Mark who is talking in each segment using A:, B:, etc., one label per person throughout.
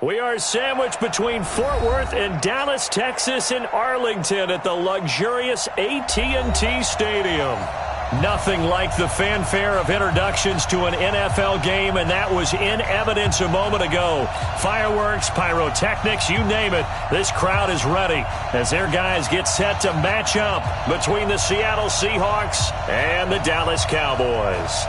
A: We are sandwiched between Fort Worth and Dallas, Texas, and Arlington at the luxurious AT&T Stadium. Nothing like the fanfare of introductions to an NFL game, and that was in evidence a moment ago. Fireworks, pyrotechnics, you name it. This crowd is ready as their guys get set to match up between the Seattle Seahawks and the Dallas Cowboys.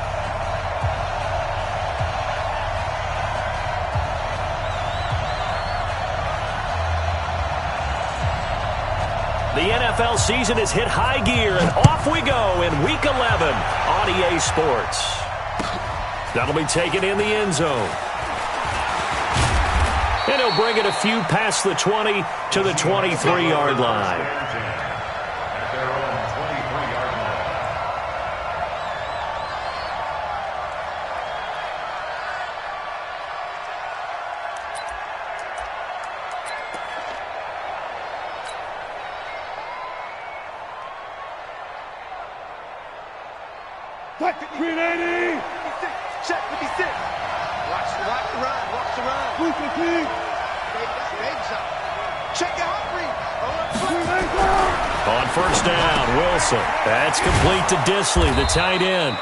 A: The NFL season has hit high gear, and off we go in Week 11 on EA Sports. That'll be taken in the end zone. And he'll bring it a few past the 20 to the 23-yard line.
B: Check 56. Watch the run. Watch the run. Check your heart rate.
A: On first down, Wilson. That's complete to Disley, the tight end.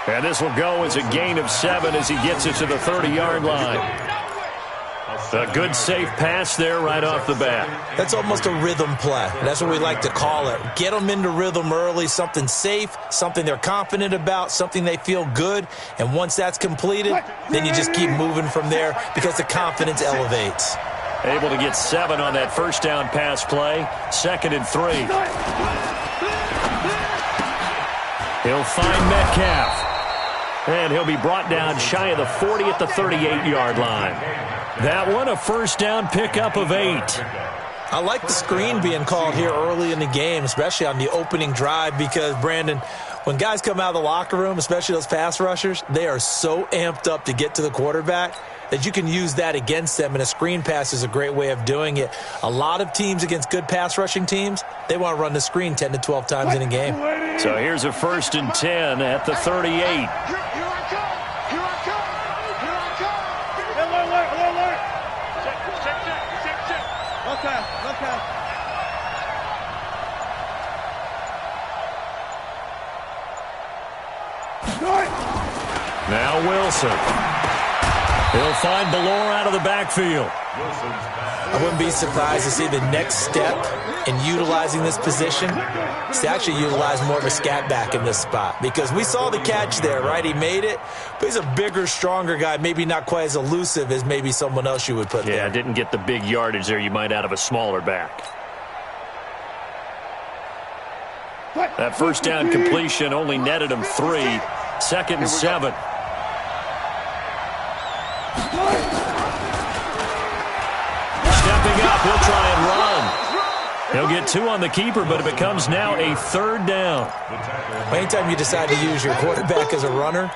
A: And this will go as a gain of 7 as he gets it to the 30-yard line. A good, safe pass there right off the bat.
C: That's almost a rhythm play. That's what we like to call it. Get them into rhythm early, something safe, something they're confident about, something they feel good. And once that's completed, then you just keep moving from there because the confidence elevates.
A: Able to get 7 on that first down pass play. 2nd and 3. He'll find Metcalf. And he'll be brought down shy of the 40 at the 38-yard line. That one, a first down pickup of 8.
C: I like the screen being called here early in the game, especially on the opening drive, because, Brandon, when guys come out of the locker room, especially those pass rushers, they are so amped up to get to the quarterback that you can use that against them, and a screen pass is a great way of doing it. A lot of teams against good pass rushing teams, they want to run the screen 10 to 12 times in a game.
A: So here's a 1st and 10 at the 38. Now Wilson. He'll find Ballore out of the backfield.
C: I wouldn't be surprised to see the next step in utilizing this position is to actually utilize more of a scat back in this spot, because we saw the catch there, right? He made it, but he's a bigger, stronger guy, maybe not quite as elusive as maybe someone else you would put there.
A: Yeah, didn't get the big yardage there you might out of a smaller back. That first down completion only netted him 3. 2nd and 7. Stepping up, he'll try and run. He'll get 2 on the keeper, but it becomes now a 3rd down.
C: Anytime you decide to use your quarterback as a runner,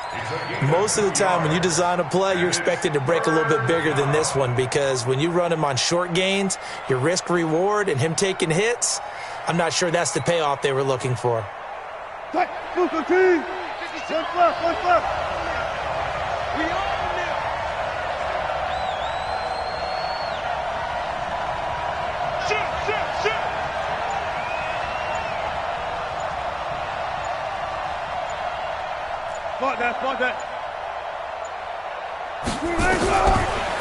C: most of the time when you design a play, you're expected to break a little bit bigger than this one, because when you run him on short gains, your risk-reward and him taking hits, I'm not sure that's the payoff they were looking for.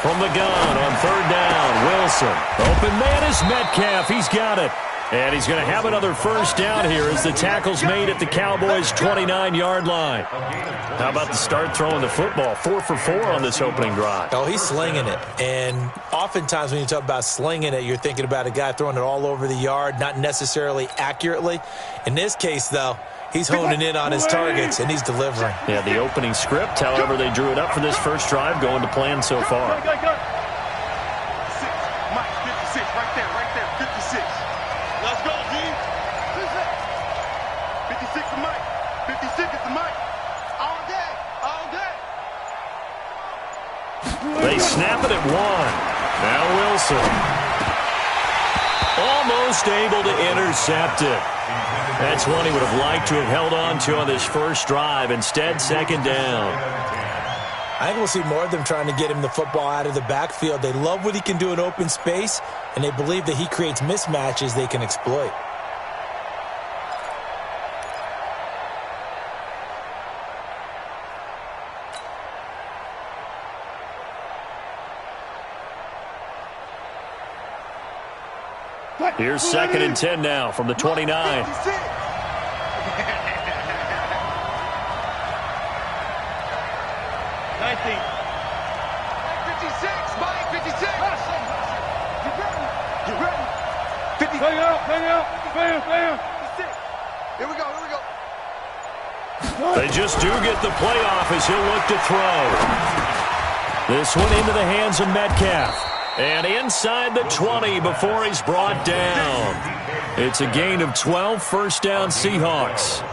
A: From the gun on 3rd down, Wilson. Open man is Metcalf. He's got it. And he's going to have another first down here as the tackle's made at the Cowboys' 29-yard line. How about the start throwing the football? 4 for 4 on this opening drive.
C: Oh, he's slinging it. And oftentimes when you talk about slinging it, you're thinking about a guy throwing it all over the yard, not necessarily accurately. In this case, though, he's honing in on his targets, and he's delivering.
A: Yeah, the opening script, however, they drew it up for this first drive, going to plan so far.
B: Mike, 56, right there, 56. Let's go, G. 56 to Mike. 56 is to Mike. All day, all day.
A: They snap it at 1. Now Wilson. Almost able to intercept it. That's one he would have liked to have held on to on this first drive. Instead, 2nd down.
C: I think we'll see more of them trying to get him the football out of the backfield. They love what he can do in open space, and they believe that he creates mismatches they can exploit.
A: Here's 2nd and 10 now from the 29.
B: 56, Mike, 56. Get ready. 50. Bang out. Bam. 56. Here we go.
A: They just do get the playoff as he'll look to throw. This one into the hands of Metcalf. And inside the 20 before he's brought down. It's a gain of 12, first down Seahawks.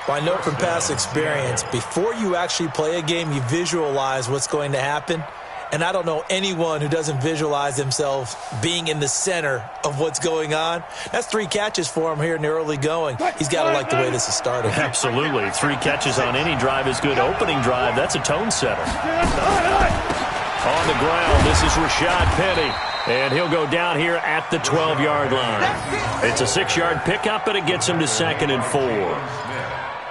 C: Well, I know from past experience, before you actually play a game, you visualize what's going to happen. And I don't know anyone who doesn't visualize themselves being in the center of what's going on. That's 3 catches for him here in the early going. He's got to like the way this is starting.
A: Absolutely. 3 catches on any drive is good. Opening drive, that's a tone setter. On the ground, this is Rashad Penny. And he'll go down here at the 12-yard line. It's a 6-yard pickup, and it gets him to 2nd and 4.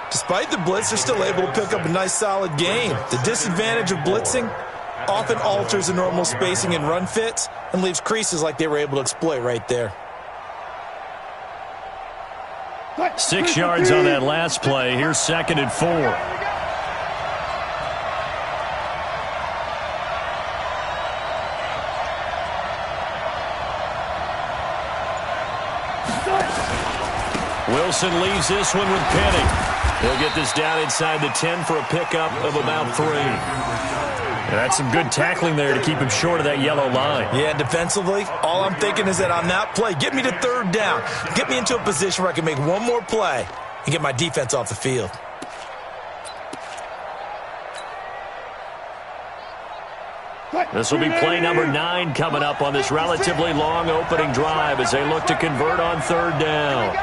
C: Despite the blitz, they're still able to pick up a nice, solid gain. The disadvantage of blitzing often alters the normal spacing and run fits and leaves creases like they were able to exploit right there.
A: 6 yards on that last play. Here's 2nd and 4. Wilson leaves this one with Penny. He'll get this down inside the 10 for a pickup of about 3. And that's some good tackling there to keep him short of that yellow line.
C: Yeah, defensively, all I'm thinking is that on that play, get me to 3rd down. Get me into a position where I can make one more play and get my defense off the field.
A: This will be play number 9 coming up on this relatively long opening drive as they look to convert on 3rd down.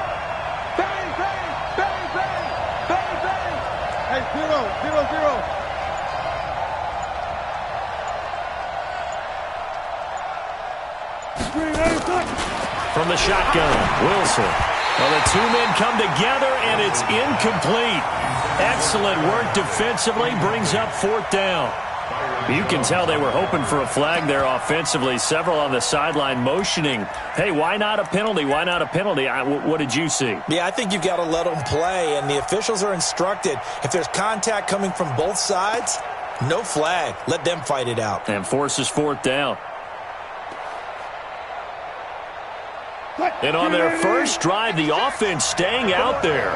B: Hey, 0.
A: From the shotgun, Wilson. Well, the 2 men come together, and it's incomplete. Excellent work defensively, brings up 4th down. You can tell they were hoping for a flag there offensively. Several on the sideline motioning, hey, why not a penalty? Why not a penalty? What did you see?
C: Yeah, I think you've got to let them play, and the officials are instructed. If there's contact coming from both sides, no flag. Let them fight it out.
A: And forces 4th down. And on their first drive, the offense staying out there.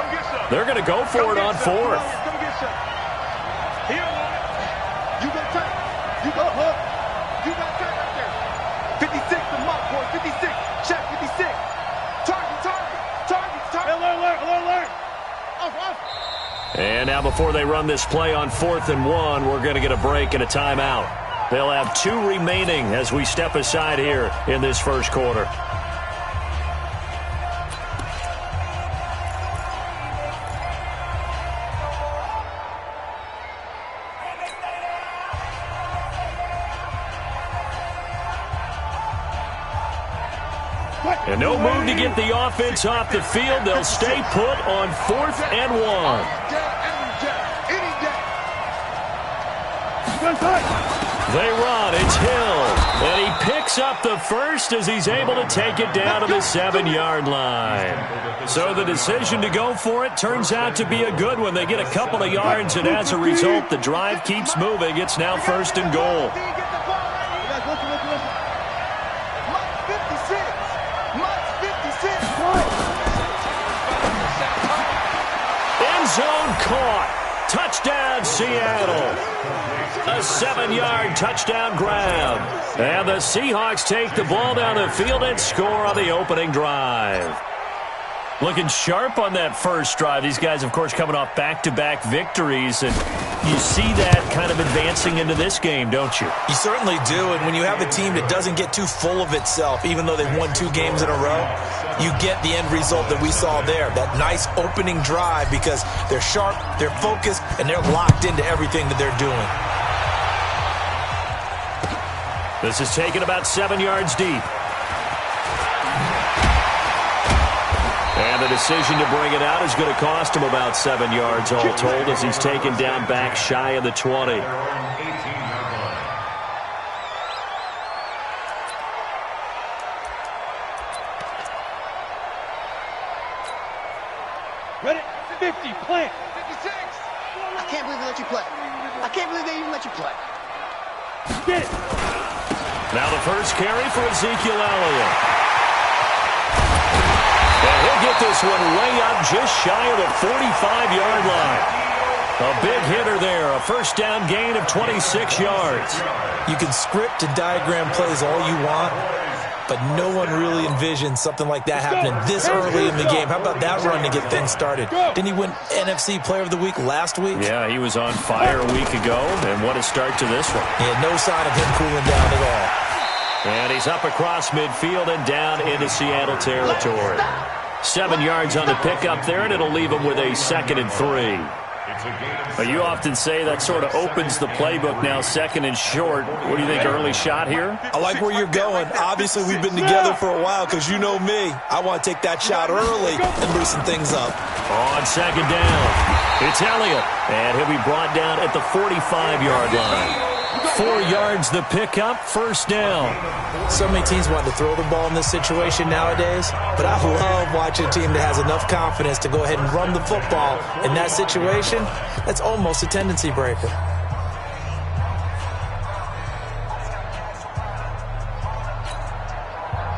A: They're going to go for it on 4th.
B: You go hook. You got time right there. 56 the mark, boy. 56. Check 56. Target. Alert. Off.
A: And now before they run this play on 4th and 1, we're going to get a break and a timeout. They'll have 2 remaining as we step aside here in this first quarter. And no move to get the offense off the field. They'll stay put on 4th and 1. They run. It's Hill. And he picks up the first as he's able to take it down to the 7-yard line. So the decision to go for it turns out to be a good one. They get a couple of yards, and as a result, the drive keeps moving. It's now 1st and goal. Zone caught. Touchdown, Seattle. A 7-yard touchdown grab. And the Seahawks take the ball down the field and score on the opening drive. Looking sharp on that first drive. These guys, of course, coming off back-to-back victories. And you see that kind of advancing into this game, don't you?
C: You certainly do. And when you have a team that doesn't get too full of itself, even though they've won 2 games in a row, you get the end result that we saw there. That nice opening drive because they're sharp, they're focused, and they're locked into everything that they're doing.
A: This is taken about 7 yards deep. And the decision to bring it out is going to cost him about 7 yards all told as he's taken down back shy of the 20.
B: Ready? 50, plant. 56. I can't believe they let you play. I can't believe they even let you play. Get it.
A: Now the first carry for Ezekiel Elliott. And he'll get this one way up just shy of the 45-yard line. A big hitter there, a first down gain of 26 yards.
C: You can script and diagram plays all you want, but no one really envisioned something like that happening this early in the game. How about that run to get things started? Didn't he win NFC Player of the Week last week?
A: Yeah, he was on fire a week ago, and what a start to this one.
C: He had no sign of him cooling down at all.
A: And he's up across midfield and down into Seattle territory. 7 yards on the pickup there, and it'll leave him with a 2nd and 3. You often say that sort of opens the playbook now, 2nd and short. What do you think, early shot here?
C: I like where you're going. Obviously, we've been together for a while because you know me. I want to take that shot early and loosen things up.
A: On 2nd down, it's Elliott, and he'll be brought down at the 45-yard line. 4 yards the pickup, first down.
C: So many teams want to throw the ball in this situation nowadays, but I love watching a team that has enough confidence to go ahead and run the football in that situation. That's almost a tendency breaker.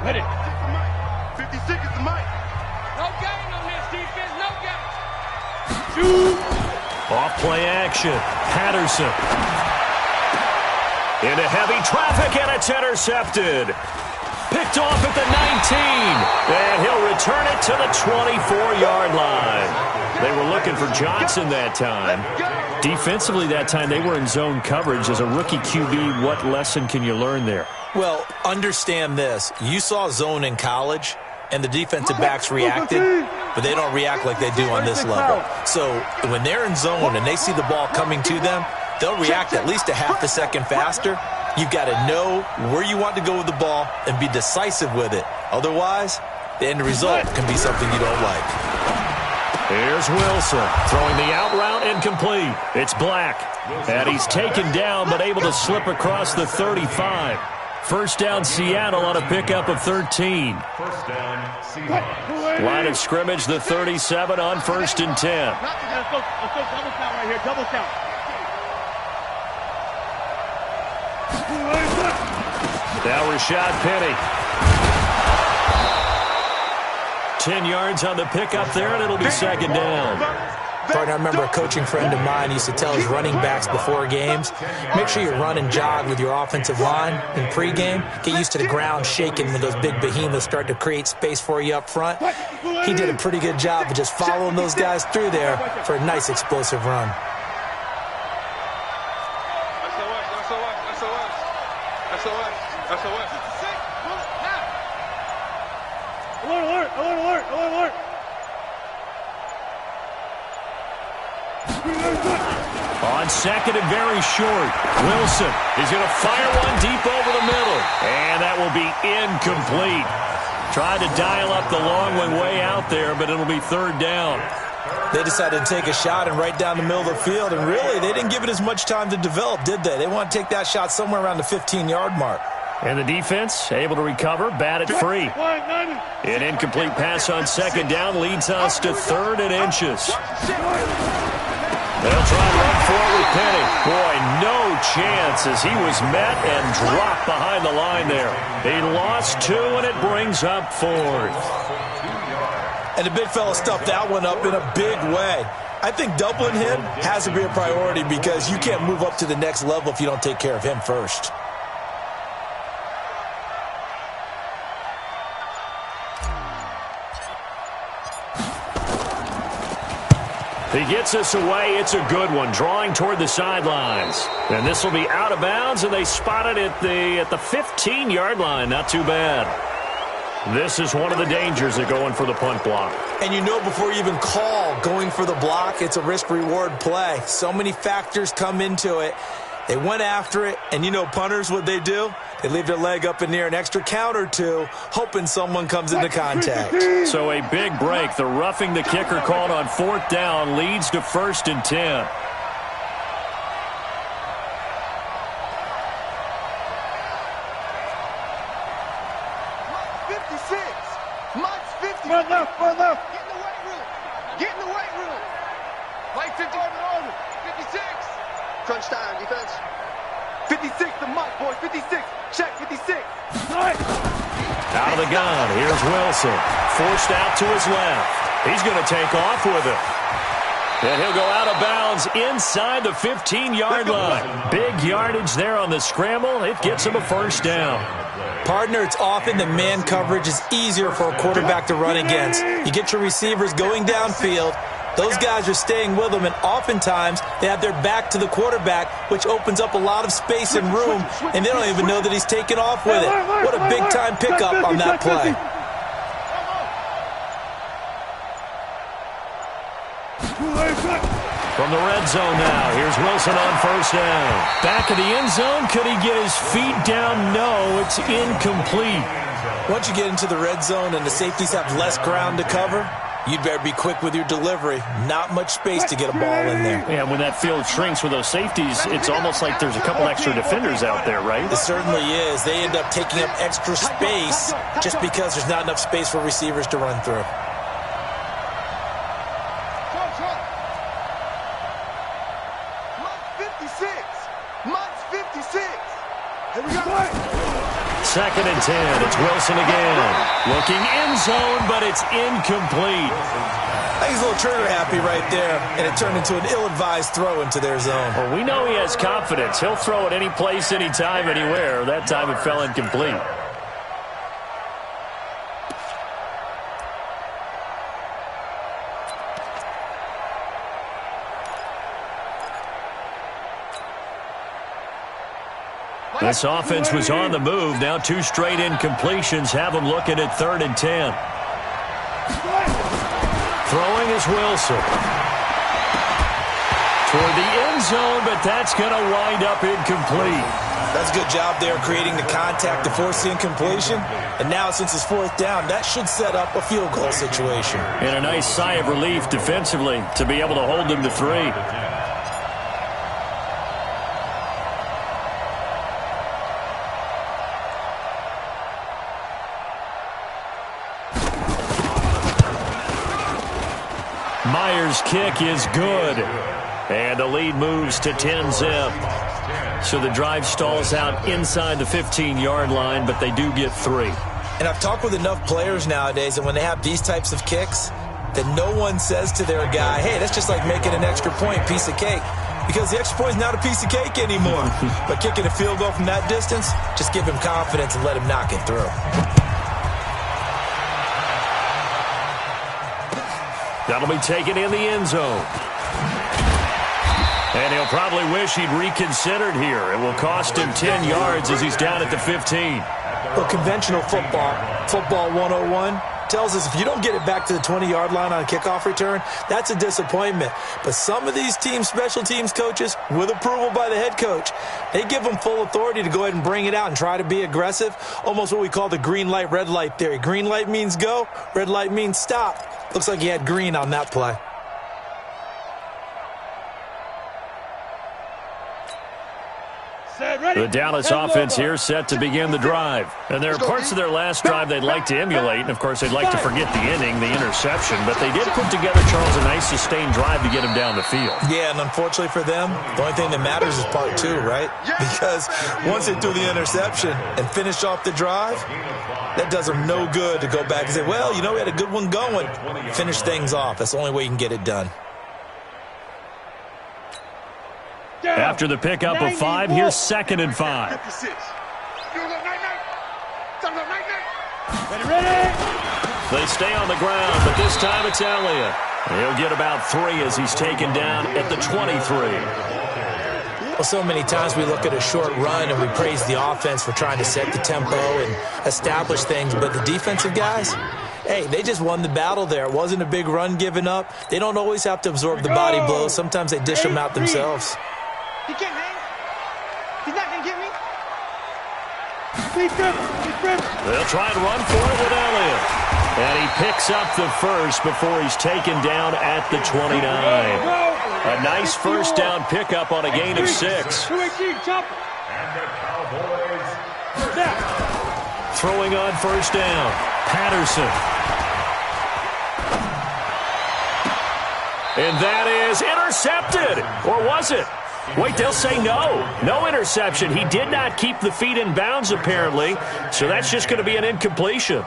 B: Ready? 56 is the mic.
D: No gain on this defense, no gain.
A: Off play action, Patterson. Into heavy traffic, and it's intercepted. Picked off at the 19, and he'll return it to the 24-yard line. They were looking for Johnson that time. Defensively that time, they were in zone coverage. As a rookie QB, what lesson can you learn there?
C: Well, understand this. You saw zone in college, and the defensive backs reacted, but they don't react like they do on this level. So when they're in zone and they see the ball coming to them, they'll react at least a half a second faster. You've got to know where you want to go with the ball and be decisive with it. Otherwise, the end result can be something you don't like.
A: Here's Wilson throwing the out route incomplete. It's Black. And he's taken down but able to slip across the 35. First down Seattle on a pickup of 13. Line of scrimmage, the 37 on 1st and 10.
B: Let's go double count right here, double count.
A: Now Rashad Penny. 10 yards on the pickup there, and it'll be 2nd down.
C: Partner, I remember a coaching friend of mine used to tell his running backs before games, make sure you run and jog with your offensive line in pregame. Get used to the ground shaking when those big behemoths start to create space for you up front. He did a pretty good job of just following those guys through there for a nice explosive run.
B: Alert.
A: On 2nd and very short, Wilson is going to fire one deep over the middle. And that will be incomplete. Tried to dial up the long one way out there, but it'll be 3rd down.
C: They decided to take a shot and right down the middle of the field, and really, they didn't give it as much time to develop, did they? They want to take that shot somewhere around the 15-yard mark.
A: And the defense able to recover, bat it free. An incomplete pass on 2nd down leads us to 3rd and inches. They'll try to run for it with Penny. Boy, no chance as he was met and dropped behind the line there. He lost 2, and it brings up 4th.
C: And the big fella stuffed that one up in a big way. I think doubling him has to be a priority because you can't move up to the next level if you don't take care of him first.
A: He gets us away. It's a good one, drawing toward the sidelines. And this will be out of bounds, and they spot it at the 15-yard line. Not too bad. This is one of the dangers of going for the punt block.
C: And you know before you even call going for the block, it's a risk-reward play. So many factors come into it. They went after it, and you know punters, what they do? They leave their leg up in the air an extra count or two, hoping someone comes into contact.
A: So a big break. The roughing the kicker called on 4th down leads to 1st and 10.
B: Get in the weight room. Get in the weight room. Mike 50. 56. Crunch time, defense. 56 to Mike, boys. 56. Check, 56.
A: Out of the gun. Here's Wilson. Forced out to his left. He's going to take off with it. And he'll go out of bounds inside the 15-yard line. Big yardage there on the scramble. It gets him a 1st down.
C: Partner, it's often that man coverage is easier for a quarterback to run against. You get your receivers going downfield. Those guys are staying with them, and oftentimes they have their back to the quarterback, which opens up a lot of space and room, and they don't even know that he's taken off with it. What a big-time pickup on that play.
A: From the red zone now, here's Wilson on 1st down. Back of the end zone, could he get his feet down? No, it's incomplete.
C: Once you get into the red zone and the safeties have less ground to cover, you'd better be quick with your delivery. Not much space to get a ball in there.
A: Yeah, when that field shrinks with those safeties, it's almost like there's a couple extra defenders out there, right?
C: It certainly is. They end up taking up extra space just because there's not enough space for receivers to run through.
B: Here we go.
A: 2nd and 10. It's Wilson again. Looking end zone, but it's incomplete.
C: I think he's a little trigger happy right there, and it turned into an ill-advised throw into their zone.
A: Well, we know he has confidence. He'll throw it any place, anytime, anywhere. That time it fell incomplete. This offense was on the move. Now 2 straight incompletions have them looking at 3rd and 10. Throwing is Wilson. Toward the end zone, but that's going to wind up incomplete.
C: That's a good job there creating the contact to force the incompletion. And now since it's 4th down, that should set up a field goal situation.
A: And a nice sigh of relief defensively to be able to hold them to 3. Myers' kick is good. And the lead moves to 10-zip. So the drive stalls out inside the 15-yard line, but they do get 3.
C: And I've talked with enough players nowadays, and when they have these types of kicks, that no one says to their guy, hey, that's just like making an extra point, piece of cake. Because the extra point is not a piece of cake anymore. But kicking a field goal from that distance, just give him confidence and let him knock it through.
A: That'll be taken in the end zone. And he'll probably wish he'd reconsidered here. It will cost him 10 yards as he's down at the 15.
C: Well, conventional football 101, tells us if you don't get it back to the 20-yard line on a kickoff return, that's a disappointment. But some of these teams, special teams coaches, with approval by the head coach, they give them full authority to go ahead and bring it out and try to be aggressive, almost what we call the green light, red light theory. Green light means go, red light means stop. Looks like he had green on that play.
A: The Dallas offense here set to begin the drive. And there are parts of their last drive they'd like to emulate. And, of course, they'd like to forget the inning, the interception. But they did put together, Charles, a nice sustained drive to get him down the field.
C: Yeah, and unfortunately for them, the only thing that matters is part 2, right? Because once they threw the interception and finished off the drive, that does them no good to go back and say, well, you know, we had a good one going. Finish things off. That's the only way you can get it done.
A: After the pickup of 5, here's 2nd and 5. They stay on the ground, but this time it's Elliott. He'll get about 3 as he's taken down at the 23.
C: Well, so many times we look at a short run and we praise the offense for trying to set the tempo and establish things, but the defensive guys, hey, they just won the battle there. It wasn't a big run given up. They don't always have to absorb the body blows. Sometimes they dish them out themselves.
B: He can't hang.
A: They'll try and run for it with Elliott. And he picks up the first before he's taken down at the 29. A nice first down pickup on a gain of 6. Throwing on first down, Patterson. And that is intercepted. Or was it? Wait, they'll say no. No interception. He did not keep the feet in bounds, apparently. So that's just going to be an incompletion.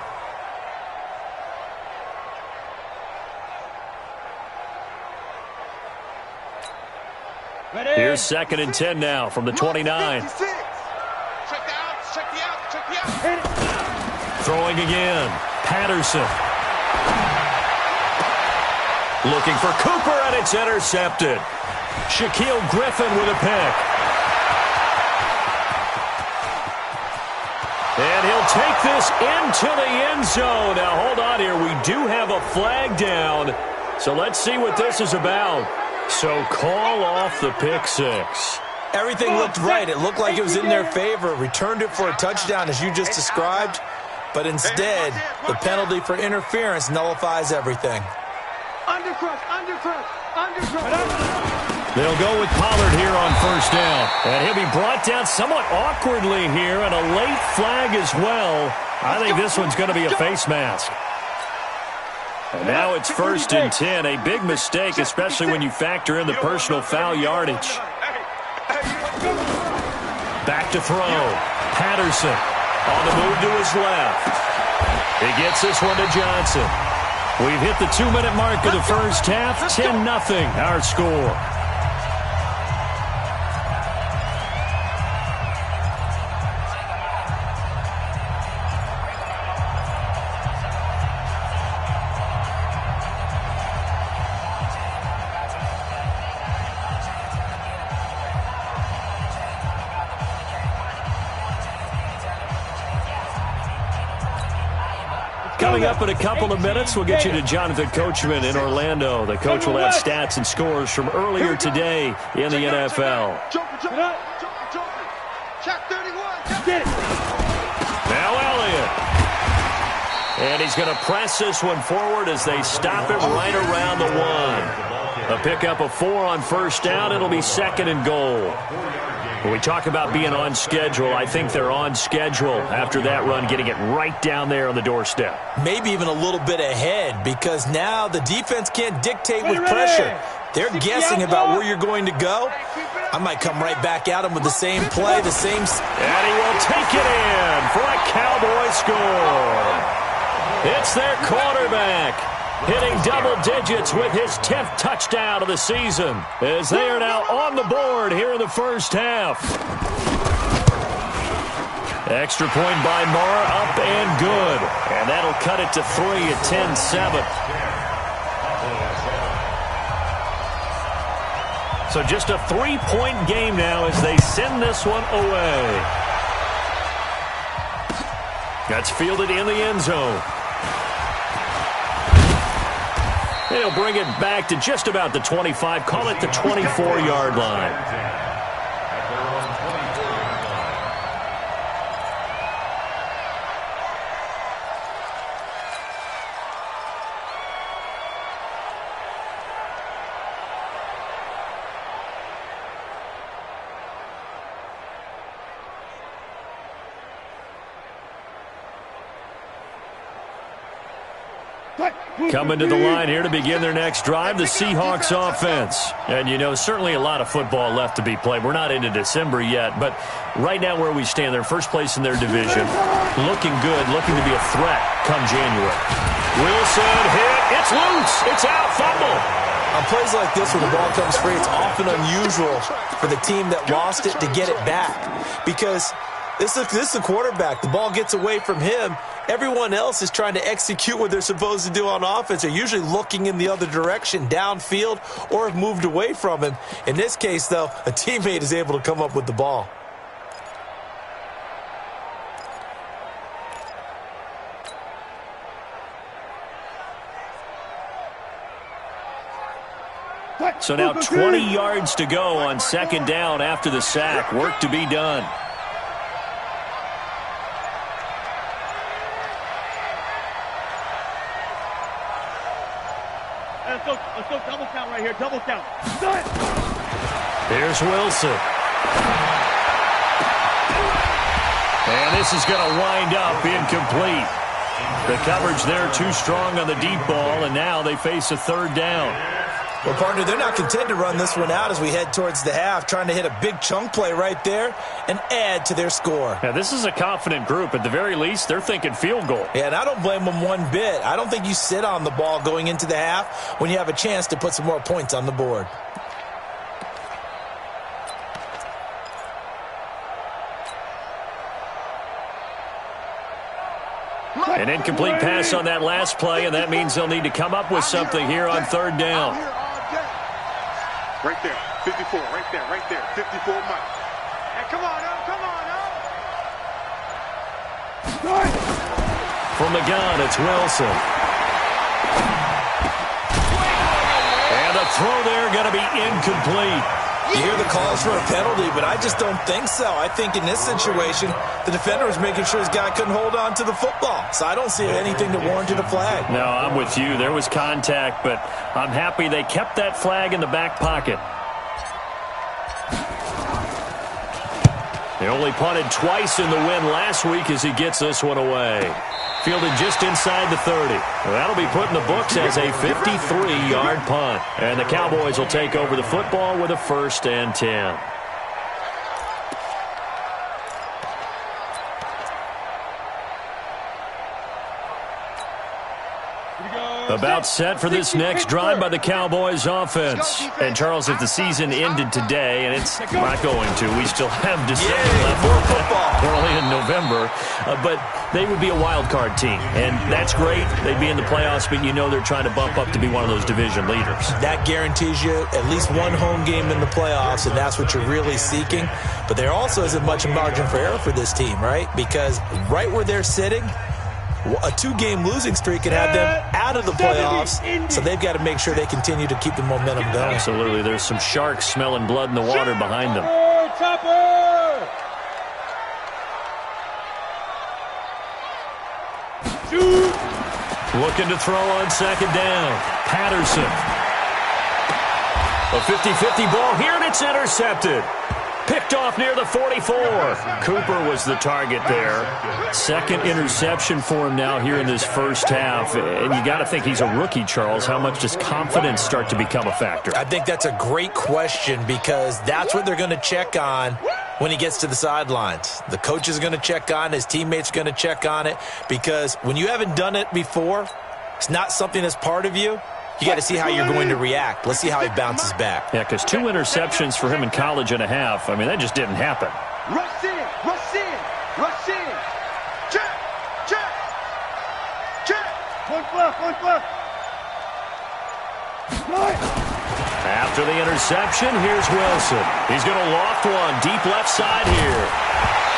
A: Here's 2nd and 10 now from the 29. Throwing again. Patterson. Looking for Cooper, and it's intercepted. Shaquille Griffin with a pick. And he'll take this into the end zone. Now, hold on here. We do have a flag down. So let's see what this is about. So call off the pick 6.
C: Everything looked right. It looked like it was in their favor. Returned it for a touchdown, as you just described. But instead, the penalty for interference nullifies everything.
A: They'll go with Pollard here on first down. And he'll be brought down somewhat awkwardly here, and a late flag as well. I think this one's going to be a face mask. And now it's 1st and 10. A big mistake, especially when you factor in the personal foul yardage. Back to throw. Patterson on the move to his left. He gets this one to Johnson. We've hit the 2-minute mark of the first half. 10-0 our score. Coming up in a couple of minutes, we'll get you to Jonathan Coachman in Orlando. The coach will have stats and scores from earlier today in the NFL. Now Elliott. And he's going to press this one forward as they stop it right around the 1. A pickup of 4 on first down. It'll be 2nd and goal. When we talk about being on schedule, I think they're on schedule after that run, getting it right down there on the doorstep.
C: Maybe even a little bit ahead, because now the defense can't dictate with pressure. They're guessing about where you're going to go. I might come right back at them with the same play, the same...
A: And he will take it in for a Cowboy score. It's their quarterback, hitting double digits with his 10th touchdown of the season, as they are now on the board here in the first half. Extra point by Marr, up and good. And that'll cut it to 3 at 10-7. So just a 3-point game now as they send this one away. That's fielded in the end zone. They'll bring it back to just about the 25. Call it the 24-yard line. Coming to the line here to begin their next drive, the Seahawks offense. And, you know, certainly a lot of football left to be played. We're not into December yet, but right now where we stand, they're first place in their division. Looking good, looking to be a threat come January. Wilson hit. It's loose. It's out. Fumble.
C: On plays like this, when the ball comes free, it's often unusual for the team that lost it to get it back, because this is the quarterback. The ball gets away from him. Everyone else is trying to execute what they're supposed to do on offense. They're usually looking in the other direction, downfield, or have moved away from him. In this case, though, a teammate is able to come up with the ball.
A: So now 20 yards to go on second down after the sack. Work to be done.
E: Let's go double count right here. Double count.
A: Here's Wilson. And this is going to wind up incomplete. The coverage there too strong on the deep ball, and now they face a third down.
C: Well, partner, they're not content to run this one out as we head towards the half, trying to hit a big chunk play right there and add to their score.
A: Now, this is a confident group. At the very least, they're thinking field goal.
C: Yeah, and I don't blame them one bit. I don't think you sit on the ball going into the half when you have a chance to put some more points on the board.
A: An incomplete pass on that last play, and that means they'll need to come up with something here on third down.
B: Right there, 54, right there, 54 Mike. Hey, come on up, come on up.
A: From the gun, it's Wilson. And the throw there going to be incomplete.
C: You hear the calls for a penalty, but I just don't think so. I think in this situation, the defender was making sure his guy couldn't hold on to the football. So I don't see anything that warranted a flag.
A: No, I'm with you. There was contact, but I'm happy they kept that flag in the back pocket. They only punted twice in the win last week as he gets this one away. Fielded just inside the 30. That'll be put in the books as a 53-yard punt. And the Cowboys will take over the football with a 1st and 10. About set for this next drive by the Cowboys offense. And, Charles, if the season ended today, and it's not going to, we still have December left.
C: More football.
A: We're only in November. But they would be a wild card team. And that's great. They'd be in the playoffs, but you know they're trying to bump up to be one of those division leaders. That
C: guarantees you at least one home game in the playoffs, and that's what you're really seeking. But there also isn't much margin for error for this team, right? Because right where they're sitting, a 2-game losing streak can have them out of the playoffs, so they've got to make sure they continue to keep the momentum going.
A: Absolutely. There's some sharks smelling blood in the water behind them. Looking to throw on second down. Patterson. A 50-50 ball here, and it's intercepted. Picked off near the 44. Cooper was the target there. Second interception for him now here in this first half. And you got to think he's a rookie, Charles. How much does confidence start to become a factor?
C: I think that's a great question because that's what they're going to check on when he gets to the sidelines. The coach is going to check on it. His teammates are going to check on it because when you haven't done it before, it's not something that's part of you. You got to see how you're going to react. Let's see how he bounces back.
A: Yeah, because 2 interceptions for him in college and a half. I mean, that just didn't happen.
B: Rush in, rush in, rush in. Check, check, check.
E: One left.
A: After the interception, here's Wilson. He's going to loft one deep left side here.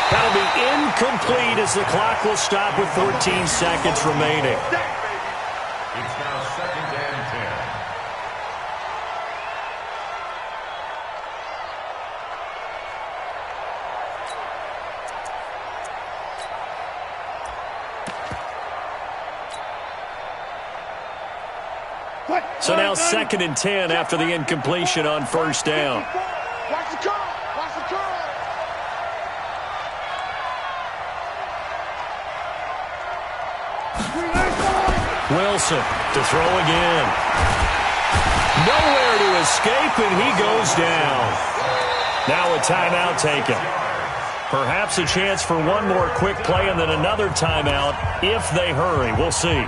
A: That'll be incomplete as the clock will stop with 14 seconds remaining.
F: It's now 2nd and
A: 10. So now 2nd and 10 after the incompletion on first down.
B: Watch the curl, watch the curl.
A: Wilson to throw again. Nowhere to escape, and he goes down. Now a timeout taken. Perhaps a chance for one more quick play and then another timeout if they hurry. We'll see.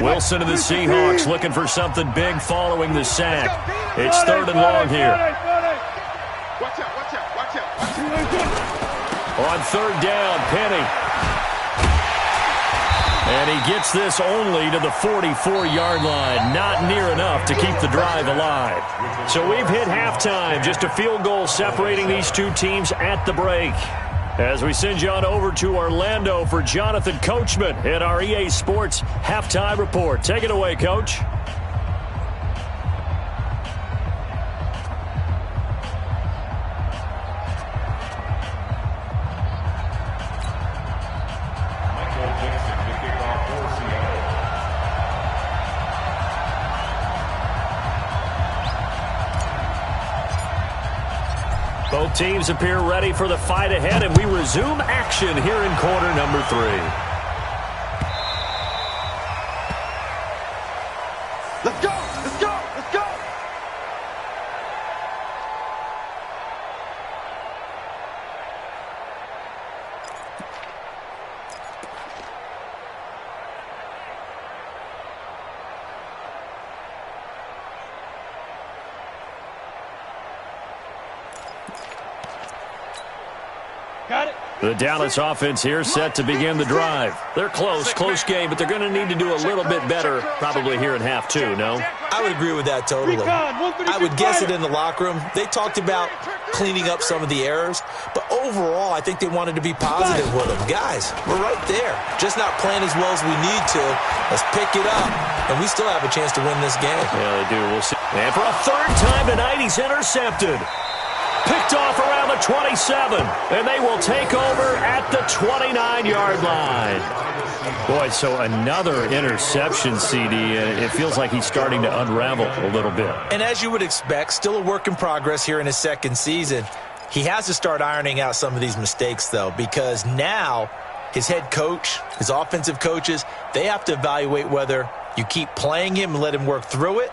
A: Wilson and the Seahawks looking for something big following the sack. It's 3rd and long here.
B: Watch out, watch out, watch out.
A: On 3rd down, Penny. And he gets this only to the 44-yard line. Not near enough to keep the drive alive. So we've hit halftime. Just a field goal separating these two teams at the break. As we send you on over to Orlando for Jonathan Coachman in our EA Sports Halftime Report. Take it away, Coach. Both teams appear ready for the fight ahead, and we resume action here in quarter number 3.
B: Let's go! Let's go! Let's go!
E: Got it.
A: The Dallas offense here set to begin the drive. They're close game, but they're going to need to do a little bit better probably here in half 2, no?
C: I would agree with that totally. I would guess it in the locker room. They talked about cleaning up some of the errors, but overall, I think they wanted to be positive with them. Guys, we're right there. Just not playing as well as we need to. Let's pick it up, and we still have a chance to win this game.
A: Yeah, they do. We'll see. And for a third time tonight, he's intercepted. Picked off around the 27, and they will take over at the 29-yard line. Boy, so another interception, CD. It feels like he's starting to unravel a little bit.
C: And as you would expect, still a work in progress here in his second season. He has to start ironing out some of these mistakes, though, because now his head coach, his offensive coaches, they have to evaluate whether you keep playing him and let him work through it,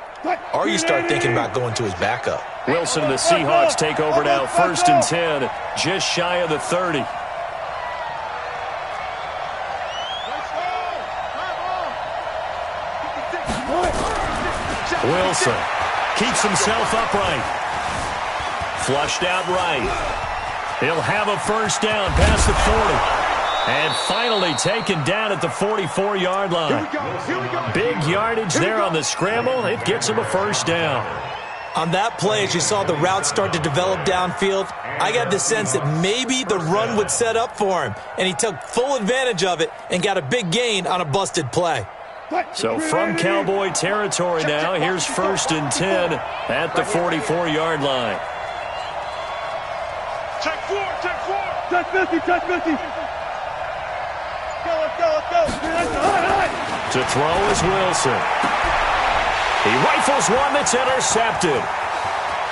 C: or you start thinking about going to his backup.
A: Wilson and the Seahawks take over now, 1st and 10, just shy of the 30. Wilson keeps himself upright. Flushed out right. He'll have a first down past the 40. And finally taken down at the 44-yard line. Big yardage there on the scramble. It gets him a first down.
C: On that play, as you saw the route start to develop downfield, I got the sense that maybe the run would set up for him, and he took full advantage of it and got a big gain on a busted play.
A: So from Cowboy territory now, here's 1st and 10 at the 44-yard line.
E: Check 4, check 4. Check 50, check 50. Let's go.
A: To throw is Wilson. He rifles one that's intercepted.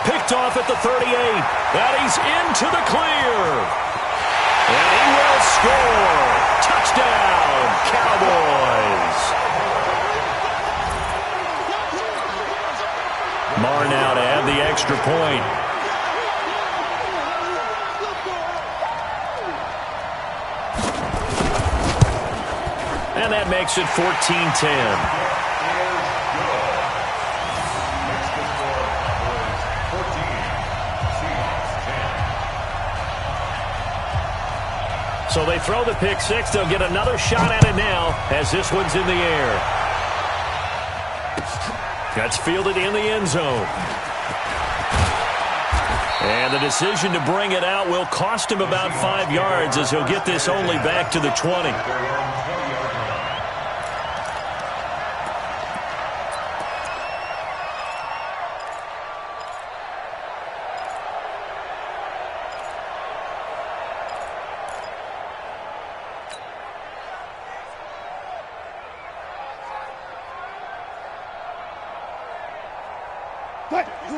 A: Picked off at the 38. And he's into the clear. And he will score. Touchdown, Cowboys. Marr now to add the extra point. And that makes it 14-10. So they throw the pick six. They'll get another shot at it now as this one's in the air. That's fielded in the end zone. And the decision to bring it out will cost him about 5 yards as he'll get this only back to the 20.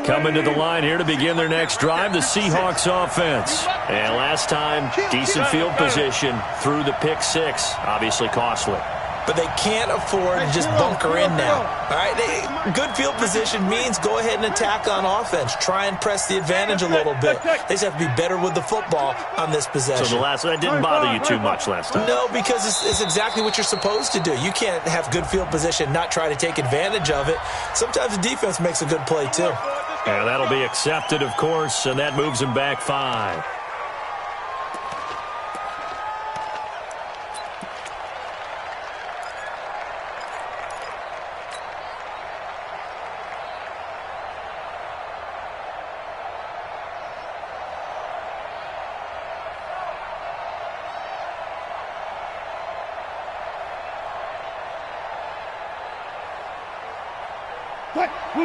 A: Coming to the line here to begin their next drive, the Seahawks offense. And last time, decent field position through the pick six. Obviously costly.
C: But they can't afford to just bunker in now. All right, good field position means go ahead and attack on offense. Try and press the advantage a little bit. They just have to be better with the football on this possession.
A: So that didn't bother you too much last time?
C: No, because it's exactly what you're supposed to do. You can't have good field position, not try to take advantage of it. Sometimes the defense makes a good play too.
A: And that'll be accepted, of course, and that moves him back 5.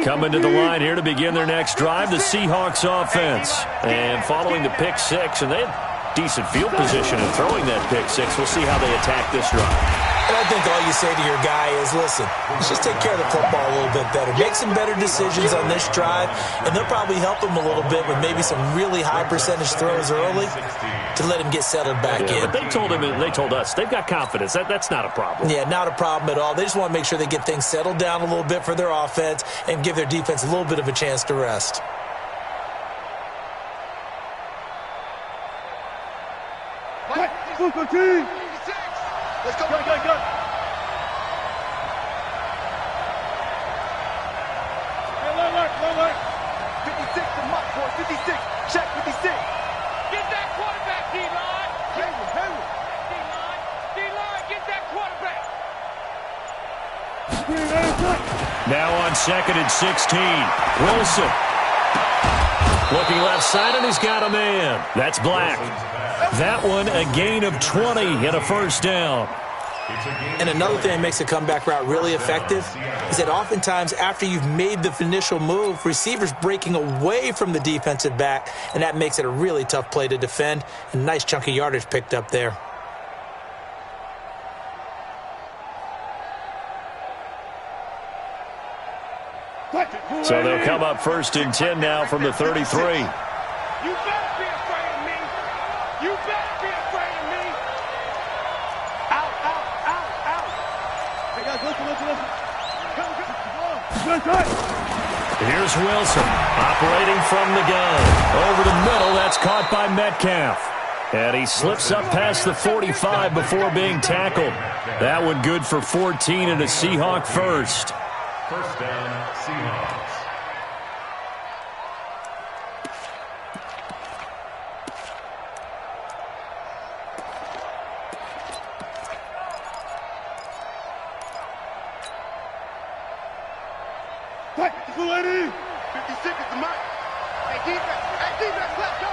A: Coming to the line here to begin their next drive, the Seahawks offense. And following the pick six, and they had decent field position in throwing that pick six. We'll see how they attack this drive.
C: And I think all you say to your guy is, listen, let's just take care of the football a little bit better. Make some better decisions on this drive, and they'll probably help him a little bit with maybe some really high percentage throws early to let him get settled back in.
A: But they told him, and they told us, they've got confidence. That's not a problem.
C: Yeah, not a problem at all. They just want to make sure they get things settled down a little bit for their offense and give their defense a little bit of a chance to rest.
B: Let's go. Go.
E: Alert. 56
B: to Mike, boy. 56. Check 56.
D: Get that quarterback, D-line.
B: Henry.
D: D-line, get that quarterback.
A: Now on 2nd and 16. Wilson. Looking left side, and he's got a man. That's Black. That one, a gain of 20 and a first down.
C: And another thing that makes a comeback route really effective is that oftentimes after you've made the initial move, receivers breaking away from the defensive back, and that makes it a really tough play to defend. A nice chunk of yardage picked up there.
A: So they'll come up 1st and 10 now from the 33.
D: You better be afraid of me. You better be afraid of me.
B: Out.
E: Hey, guys, listen.
A: Here's Wilson operating from the gun. Over the middle, that's caught by Metcalf. And he slips up past the 45 before being tackled. That one good for 14 and a Seahawk first.
F: First down, Seahawks.
E: Hey, lady.
B: 56 is the mark. Hey, defense, let's go.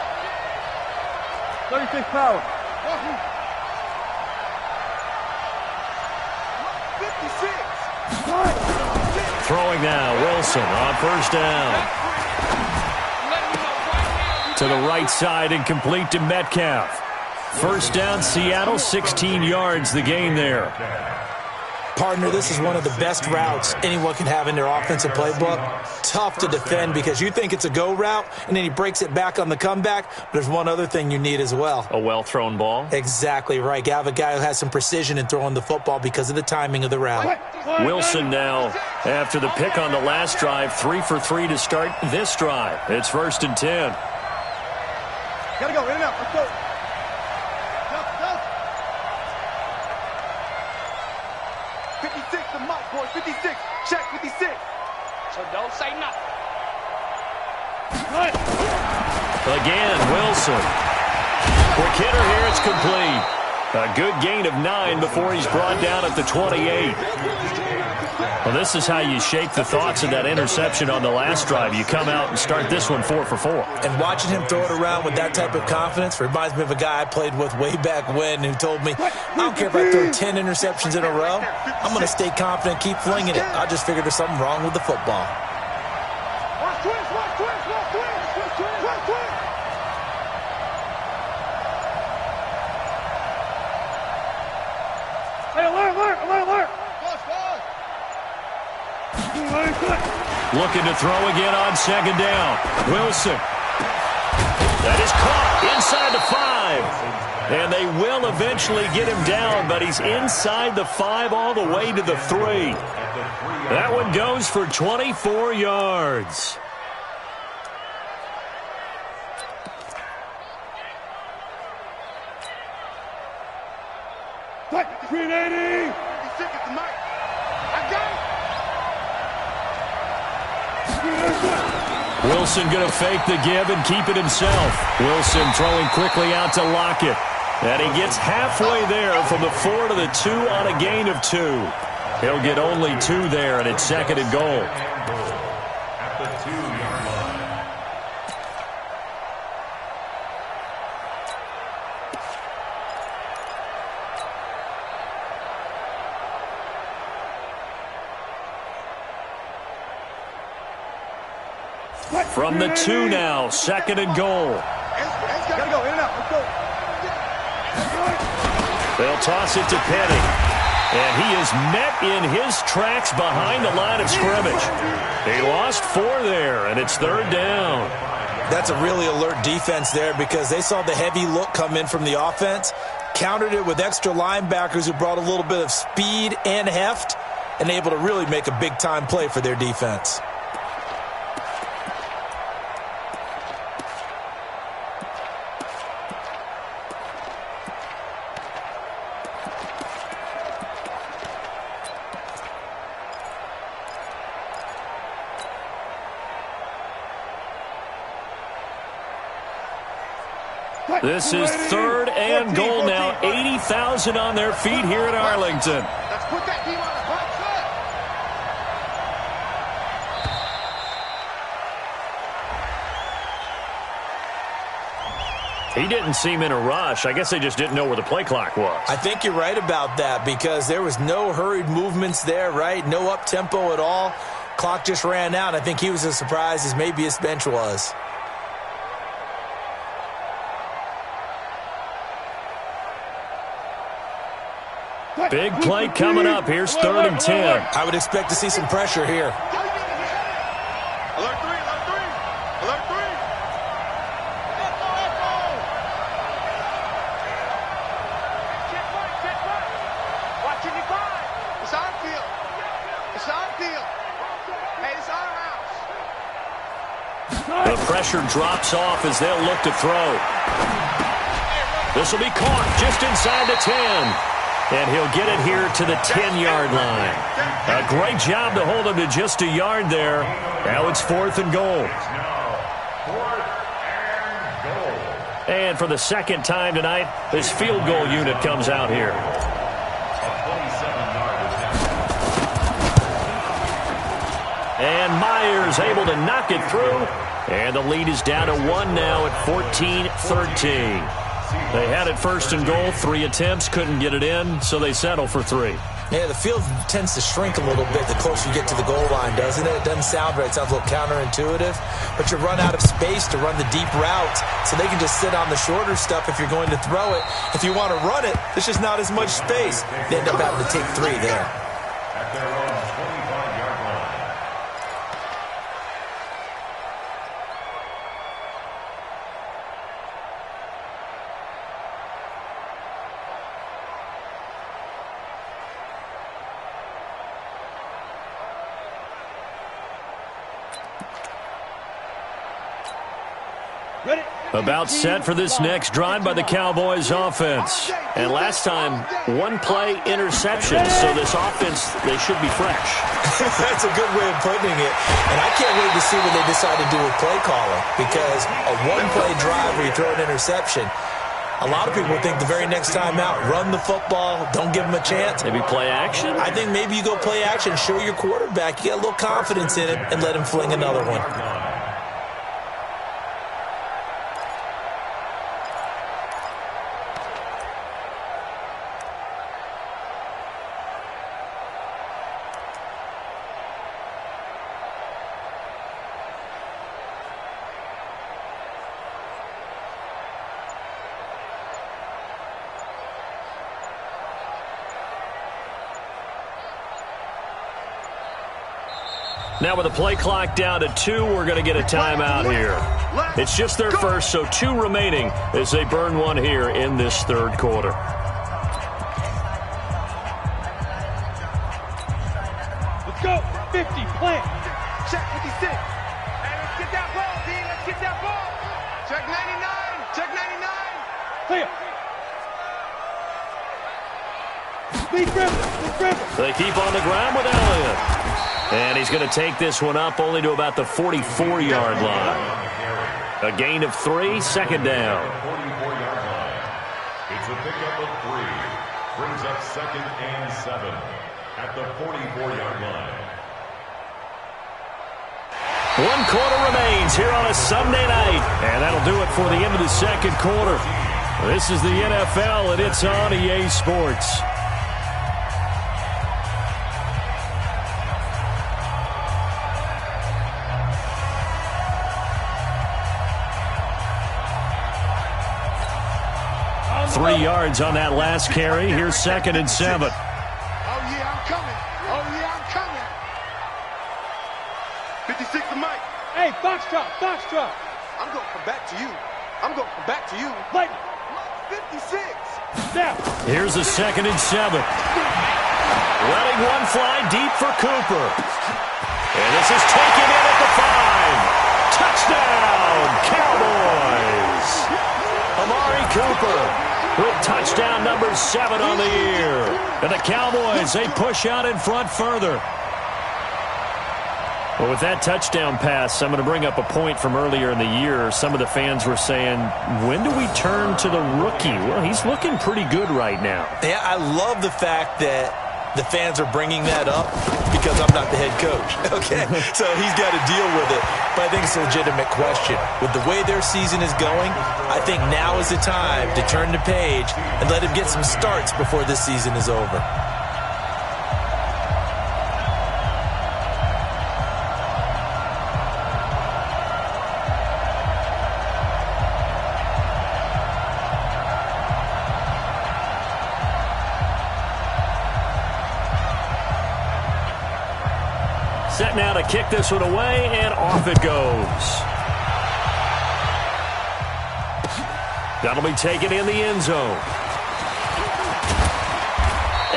E: 36 power.
B: 56.
A: Throwing now, Wilson on 1st down. To the right side and complete to Metcalf. 1st down, Seattle, 16 yards the gain there.
C: Partner, this is one of the best routes anyone can have in their offensive playbook. Tough to defend because you think it's a go route, and then he breaks it back on the comeback. But there's one other thing you need as well.
A: A well-thrown ball.
C: Exactly right. You have a guy who has some precision in throwing the football because of the timing of the route.
A: Wilson now, after the pick on the last drive, 3 for 3 to start this drive. It's 1st and 10.
E: Gotta go, in and out. Let's go.
B: 56 to Mike, boy. 56. Check 56.
D: So don't say nothing.
A: Again, Wilson. Quick hitter here, it's complete. A good gain of 9 before he's brought down at the 28. Well, this is how you shake the thoughts of that interception on the last drive. You come out and start this one 4 for 4.
C: And watching him throw it around with that type of confidence reminds me of a guy I played with way back when who told me, I don't care if I throw 10 interceptions in a row. I'm going to stay confident, keep flinging it. I just figured there's something wrong with the football.
E: Watch twist. Hey, alert.
A: Looking to throw again on 2nd down. Wilson. That is caught inside the 5. And they will eventually get him down, but he's inside the 5 all the way to the 3. That one goes for 24 yards.
E: Green 80.
B: 56 is the mark. I got it.
A: Wilson going to fake the give and keep it himself. Wilson throwing quickly out to Lockett. And he gets halfway there from the 4 to the 2 on a gain of 2. He'll get only 2 there, and it's 2nd and goal.
F: At the 2-yard line.
A: From the 2 now, 2nd and goal.
E: Gotta go, in and out. Let's go.
A: They'll toss it to Penny. And he is met in his tracks behind the line of scrimmage. He lost 4 there, and it's 3rd down.
C: That's a really alert defense there because they saw the heavy look come in from the offense, countered it with extra linebackers who brought a little bit of speed and heft, and able to really make a big-time play for their defense.
A: This is 3rd and goal now. 80,000 on their feet here at Arlington.
B: Let's put that team on the hot foot.
A: He didn't seem in a rush. I guess they just didn't know where the play clock was.
C: I think you're right about that because there was no hurried movements there, right? No up-tempo at all. Clock just ran out. I think he was as surprised as maybe his bench was.
A: Big play coming up. Here's 3rd and 10.
C: I would expect to see some pressure here.
B: Alert 3, alert 3. Alert 3.
D: Check right. Watching your guard.
B: It's our field. It's our field. Hey, it's our house.
A: The pressure drops off as they'll look to throw. This will be caught just inside the 10. And he'll get it here to the 10-yard line. A great job to hold him to just a yard there. Now it's 4th and goal. And for the 2nd time tonight, this field goal unit comes out here. And Myers able to knock it through. And the lead is down to 1 now at 14-13. They had it 1st and goal, 3 attempts, couldn't get it in, so they settle for 3.
C: Yeah, the field tends to shrink a little bit the closer you get to the goal line, doesn't it? It doesn't sound right. It sounds a little counterintuitive. But you run out of space to run the deep routes, so they can just sit on the shorter stuff if you're going to throw it. If you want to run it, there's just not as much space. They end up having to take 3 there.
F: At their own 25-yard line.
A: About set for this next drive by the Cowboys offense. And last time, 1-play interception, so this offense, they should be fresh.
C: That's a good way of putting it. And I can't wait to see what they decide to do with play calling, because a 1-play drive where you throw an interception, a lot of people think the very next time out, run the football, don't give them a chance.
A: Maybe play action?
C: I think maybe you go play action, show your quarterback, you get a little confidence in it, and let him fling another one.
A: Now with the play clock down to 2, we're going to get a timeout here. It's just their first, so 2 remaining as they burn one here in this 3rd quarter.
E: Let's go. 50, plant.
B: Check 56.
D: Hey, let's get that ball, D. Let's get that ball.
B: Check 99. Check 99.
E: Clear. Lead Griffin.
A: They keep on the ground with Elliott. And he's going to take this one up only to about the 44-yard line. A gain of 3, 2nd down.
F: 44-yard line. It's a pickup of 3. Brings up 2nd and 7 at the 44-yard line.
A: 1 quarter remains here on a Sunday night. And that'll do it for the end of the 2nd quarter. This is the NFL, and it's on EA Sports. 3 yards on that last carry. Here's 2nd and 7.
D: Oh, yeah, I'm coming. Oh, yeah, I'm coming.
B: 56 to Mike.
E: Hey, foxtrot, foxtrot.
B: I'm going to come back to you. I'm going to come back to you.
E: Like,
B: 56.
E: now.
A: Here's a 2nd and 7. Letting one fly deep for Cooper. And this is taken in at the 5. Touchdown, Cowboys. Amari Cooper with touchdown number 7 on the year. And the Cowboys, they push out in front further. Well, with that touchdown pass, I'm going to bring up a point from earlier in the year. Some of the fans were saying, when do we turn to the rookie? Well, he's looking pretty good right now.
C: Yeah, I love the fact that the fans are bringing that up because I'm not the head coach, okay? So he's got to deal with it. But I think it's a legitimate question. With the way their season is going, I think now is the time to turn the page and let him get some starts before this season is over.
A: Set now to kick this one away, and off it goes. That'll be taken in the end zone.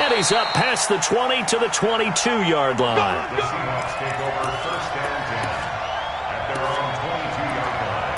A: And he's up past the 20 to the 22-yard line.
F: The Seahawks take over 1st and 10 at their own 22-yard line.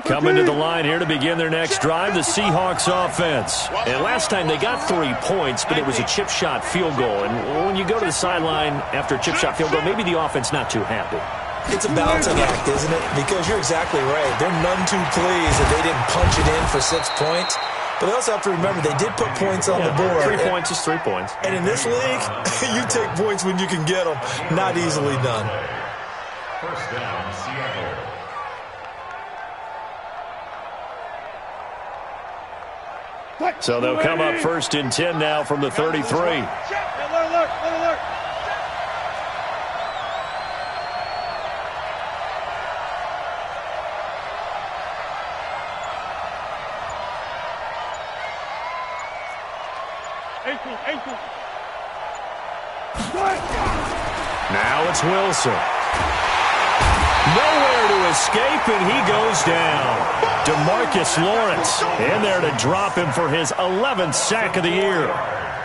A: Coming to the line here to begin their next drive, the Seahawks offense. And last time they got 3 points, but it was a chip shot field goal. And when you go to the sideline after a chip shot field goal, maybe the offense not too happy.
C: It's a balancing act, isn't it? Because you're exactly right. They're none too pleased that they didn't punch it in for 6 points. But they also have to remember they did put points on the board.
A: 3 points is 3 points.
C: And in this league, you take points when you can get them. Not easily done.
F: 1st down, Seattle.
A: So they'll come up 1st and 10 now from the 33.
E: Let alert. 18.
A: Now it's Wilson. Nowhere to escape, and he goes down. DeMarcus Lawrence in there to drop him for his 11th sack of the year.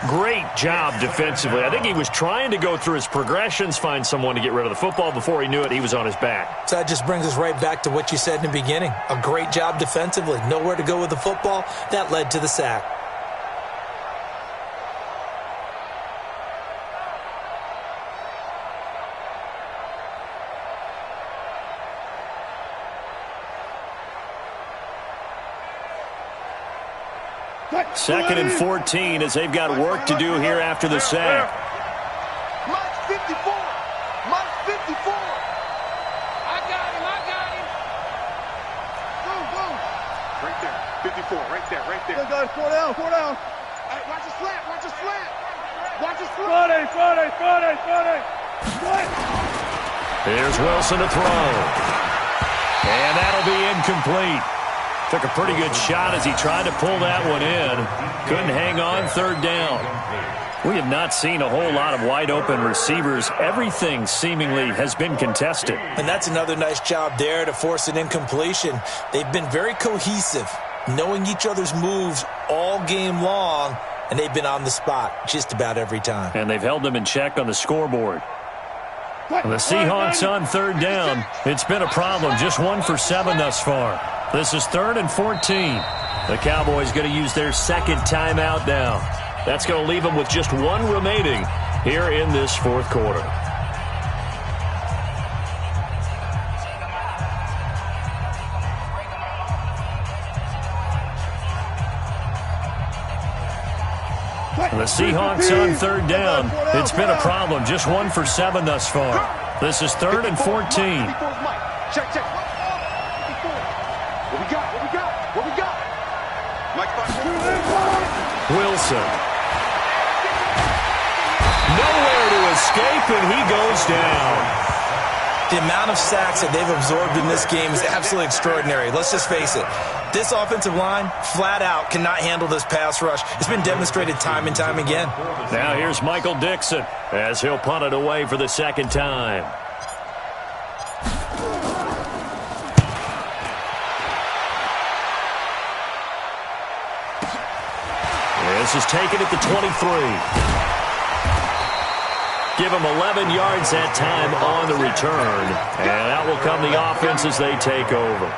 A: Great job defensively. I think he was trying to go through his progressions, find someone to get rid of the football. Before he knew it, he was on his back.
C: So that just brings us right back to what you said in the beginning. A great job defensively. Nowhere to go with the football. That led to the sack.
A: Second and 14 as they've got work to do here after the sack.
B: Mike's 54. Mike's 54.
D: I got him.
B: Boom. Right there. 54. Right there.
E: Good guys, 4 down.
D: Hey, watch his slant.
E: Friday.
A: Here's Wilson to throw. And that'll be incomplete. Took a pretty good shot as he tried to pull that one in. Couldn't hang on, 3rd down. We have not seen a whole lot of wide open receivers. Everything seemingly has been contested.
C: And that's another nice job there to force an incompletion. They've been very cohesive, knowing each other's moves all game long, and they've been on the spot just about every time.
A: And they've held them in check on the scoreboard. And the Seahawks on 3rd down. It's been a problem. Just 1 for 7 thus far. This is 3rd and 14. The Cowboys going to use their 2nd timeout now. That's going to leave them with just 1 remaining here in this 4th quarter. The Seahawks on third down. It's been a problem. Just 1 for 7 thus far. This is 3rd and 14.
B: Check, check. What we got? What we got? What we got? Mike,
A: Wilson. Nowhere to escape, and he goes down.
C: The amount of sacks that they've absorbed in this game is absolutely extraordinary. Let's just face it. This offensive line, flat out, cannot handle this pass rush. It's been demonstrated time and time again.
A: Now here's Michael Dixon as he'll punt it away for the second time. This is taken at the 23. Give them 11 yards that time on the return. And out will come the offense as they take over.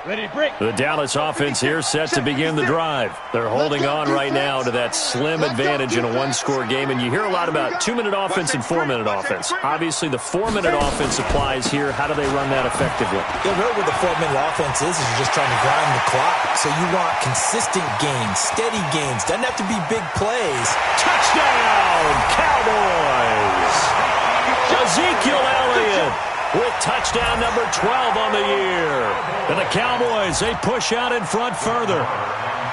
E: Ready to break.
A: The Dallas offense here set to begin the drive. They're holding on right now to that slim advantage in a one-score game. And you hear a lot about 2-minute offense and 4-minute offense. Obviously, the 4-minute offense applies here. How do they run that effectively?
C: Yeah, really what the 4-minute offense is you're just trying to grind the clock. So you want consistent gains, steady gains. Doesn't have to be big plays.
A: Touchdown, Cowboys! Ezekiel Elliott with touchdown number 12 on the year. And the Cowboys, they push out in front further.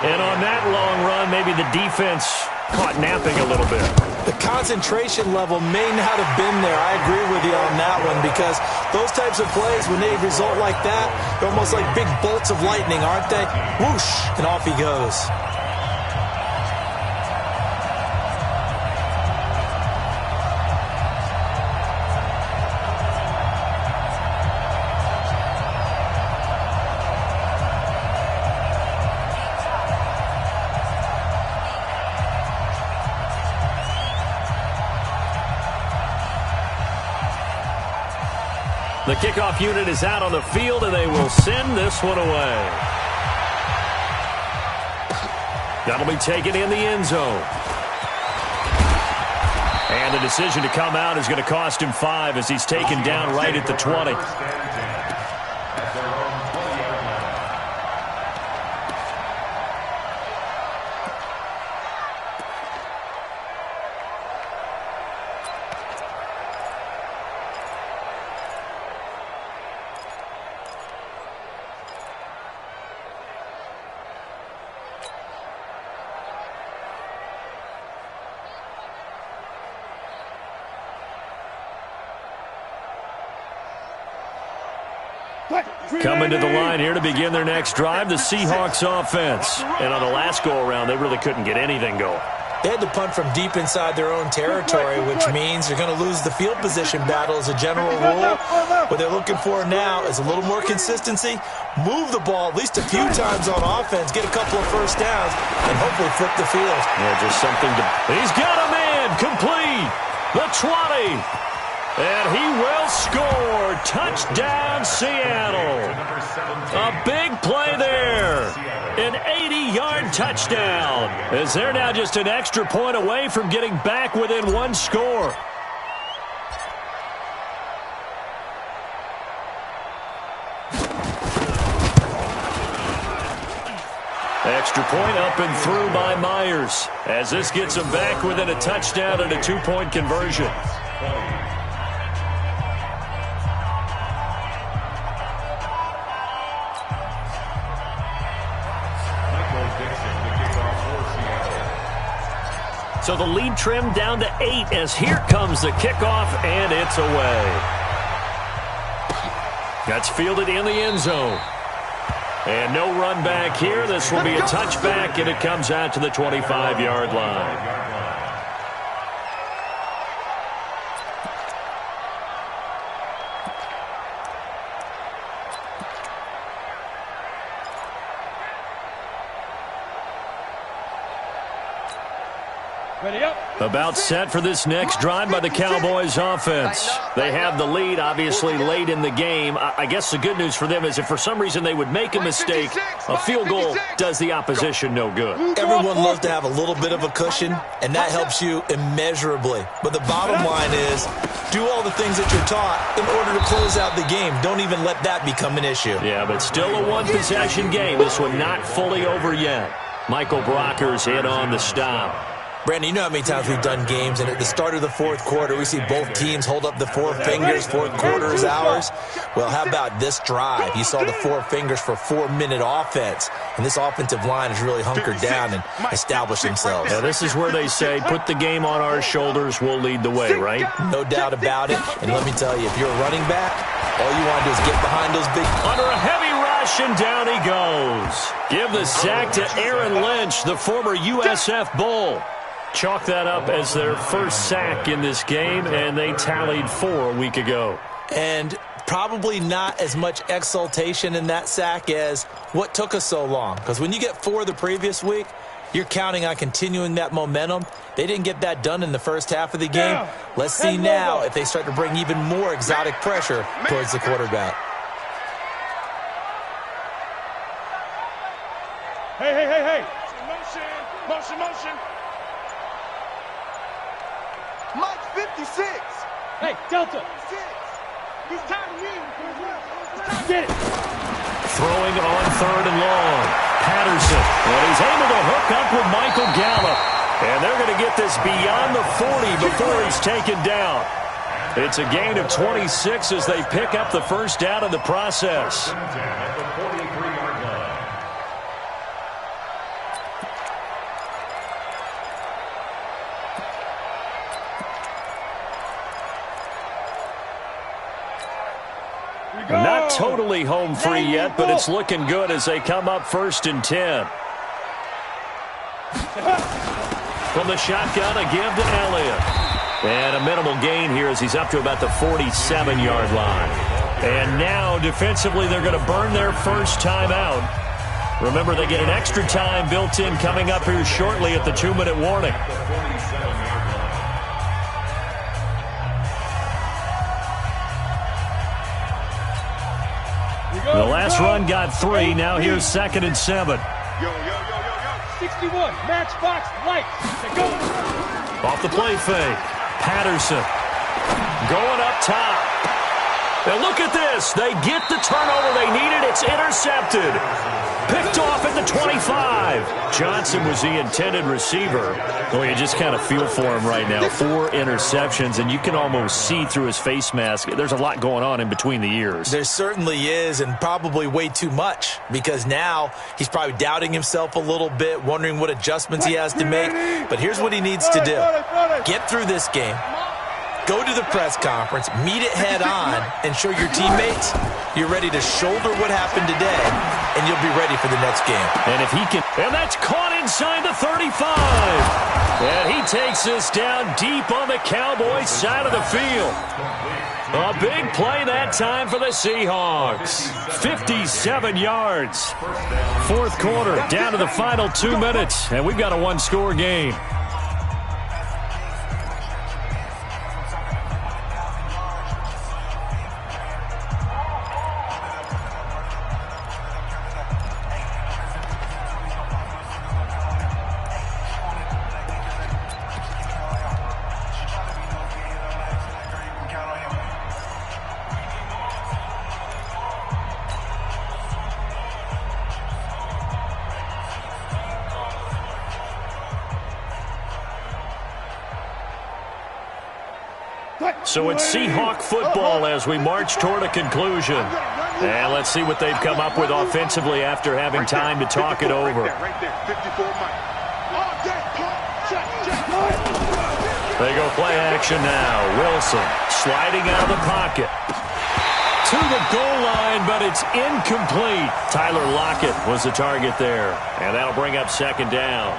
A: And on that long run, maybe the defense caught napping a little bit.
C: The concentration level may not have been there. I agree with you on that one because those types of plays, when they result like that, they're almost like big bolts of lightning, aren't they? Whoosh, and off he goes.
A: The kickoff unit is out on the field, and they will send this one away. That'll be taken in the end zone. And the decision to come out is going to cost him 5 as he's taken down right at the 20. Coming to the line here to begin their next drive, the Seahawks offense. And on the last go-around, they really couldn't get anything going.
C: They had to punt from deep inside their own territory, which means you're going to lose the field position battle as a general rule. What they're looking for now is a little more consistency, move the ball at least a few times on offense, get a couple of first downs, and hopefully flip the field.
A: Yeah, just something to... He's got a man complete. The 20. And he will score. Touchdown, Seattle. A big play there. An 80-yard touchdown. As they're now just an extra point away from getting back within one score. Extra point up and through by Myers. As this gets them back within a touchdown and a 2-point conversion. So the lead trimmed down to 8 as here comes the kickoff, and it's away. That's fielded in the end zone. And no run back here. This will be a touchback, and it comes out to the 25-yard line.
E: Ready up.
A: About set for this next drive by the Cowboys offense. They have the lead, obviously, late in the game. I guess the good news for them is if for some reason they would make a mistake, a field goal does the opposition no good.
C: Everyone loves to have a little bit of a cushion, and that helps you immeasurably. But the bottom line is, do all the things that you're taught in order to close out the game. Don't even let that become an issue.
A: Yeah, but still a one-possession game. This one not fully over yet. Michael Brocker's hit on the stop.
C: Brandon, you know how many times we've done games, and at the start of the fourth quarter, we see both teams hold up the four fingers, fourth quarter is ours. Well, how about this drive? You saw the four fingers for 4-minute offense, and this offensive line has really hunkered down and established themselves.
A: Yeah, this is where they say, put the game on our shoulders, we'll lead the way, right?
C: No doubt about it, and let me tell you, if you're a running back, all you want to do is get behind those big...
A: Under a heavy rush, and down he goes. Give the sack to Aaron Lynch, the former USF Bull. Chalk that up as their first sack in this game, and they tallied 4 a week ago.
C: And probably not as much exultation in that sack as what took us so long. Because when you get 4 the previous week, you're counting on continuing that momentum. They didn't get that done in the first half of the game. Let's see now if they start to bring even more exotic pressure towards the quarterback.
E: Hey. Motion.
B: Mike 56.
E: Hey, Delta.
B: He's timing in.
E: Get it.
A: Throwing on 3rd and long. Patterson. And he's able to hook up with Michael Gallup. And they're going to get this beyond the 40 before he's taken down. It's a gain of 26 as they pick up the first down in the process.
F: At the 43-yard line.
A: Not totally home free yet, but it's looking good as they come up 1st and 10. From the shotgun, a give to Elliott. And a minimal gain here as he's up to about the 47-yard line. And now, defensively, they're going to burn their first timeout. Remember, they get an extra time built in coming up here shortly at the 2-minute warning. The last run got 3. Now here's 2nd and 7.
B: Yo.
E: 61. Matchbox lights. Go.
A: Off the play fake. Patterson going up top. And look at this. They get the turnover they needed. It's intercepted. Picked off at the 25. Johnson was the intended receiver. Well, you just kind of feel for him right now. 4 interceptions, and you can almost see through his face mask. There's a lot going on in between the ears.
C: There certainly is, and probably way too much, because now he's probably doubting himself a little bit, wondering what adjustments he has to make. But here's what he needs to do. Get through this game. Go to the press conference, meet it head on, and show your teammates you're ready to shoulder what happened today, and you'll be ready for the next game.
A: And if he can, and that's caught inside the 35. And he takes this down deep on the Cowboys side of the field. A big play that time for the Seahawks. 57 yards. 4th quarter, down to the final 2 minutes, and we've got a 1-score game. So it's Seahawk football as we march toward a conclusion. And let's see what they've come up with offensively after having time to talk it over. They go play action now. Wilson sliding out of the pocket. To the goal line, but it's incomplete. Tyler Lockett was the target there. And that'll bring up 2nd down.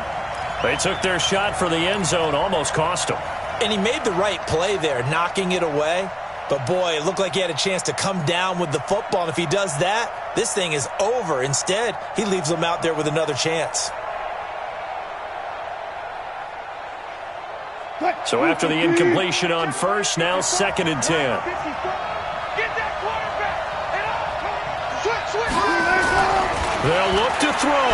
A: They took their shot for the end zone, almost cost them.
C: And he made the right play there, knocking it away. But, boy, it looked like he had a chance to come down with the football. And if he does that, this thing is over. Instead, he leaves them out there with another chance.
A: So after the incompletion on first, now 2nd and 10.
E: Get that quarterback and
B: Switch.
A: They'll look to throw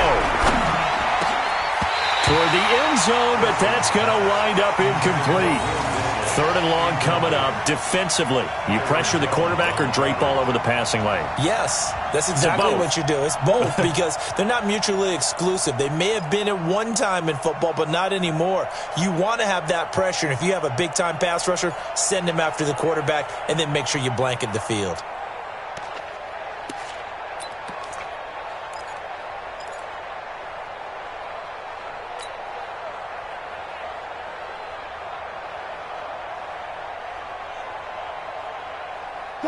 A: toward the end zone, but that's going to wind up incomplete. 3rd and long coming up. Defensively, you pressure the quarterback or drape all over the passing lane?
C: Yes, that's exactly what you do. It's both because they're not mutually exclusive. They may have been at one time in football, but not anymore. You want to have that pressure, and if you have a big-time pass rusher, send him after the quarterback, and then make sure you blanket the field.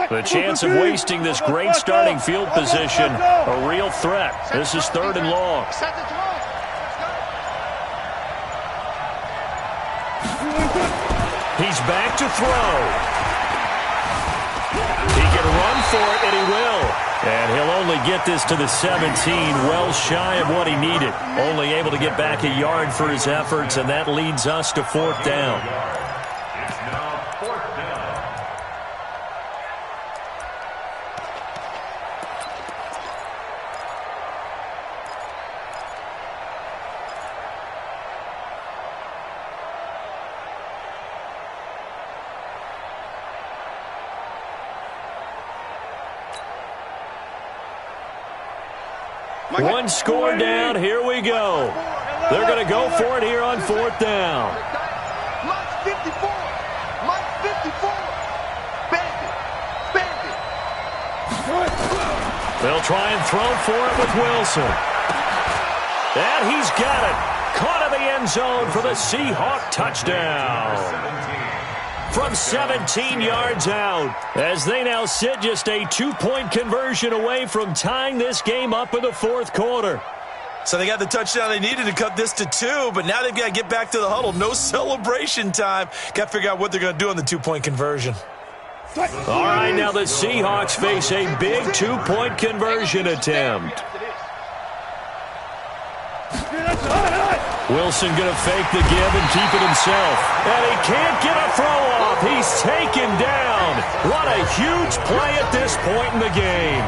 A: The chance of wasting this great starting field position, a real threat. This is 3rd and long.
B: Set the throw.
A: He's back to throw. He can run for it, and he will. And he'll only get this to the 17, well shy of what he needed. Only able to get back a yard for his efforts, and that leads us to 4th down.
F: It's now 4th down.
A: One score down. Here we go. They're going to go for it here on 4th down.
B: Mike 54. Mike 54. Bandit.
A: They'll try and throw for it with Wilson. And he's got it. Caught in the end zone for the Seahawk touchdown. From 17 yards out, as they now sit just a 2-point conversion away from tying this game up in the 4th quarter.
C: So they got the touchdown they needed to cut this to 2, but now they've got to get back to the huddle. No celebration time. Got to figure out what they're going to do on the 2-point conversion.
A: All right, now the Seahawks face a big 2-point conversion attempt. Wilson going to fake the give and keep it himself. And he can't get a throw off. He's taken down. What a huge play at this point in the game.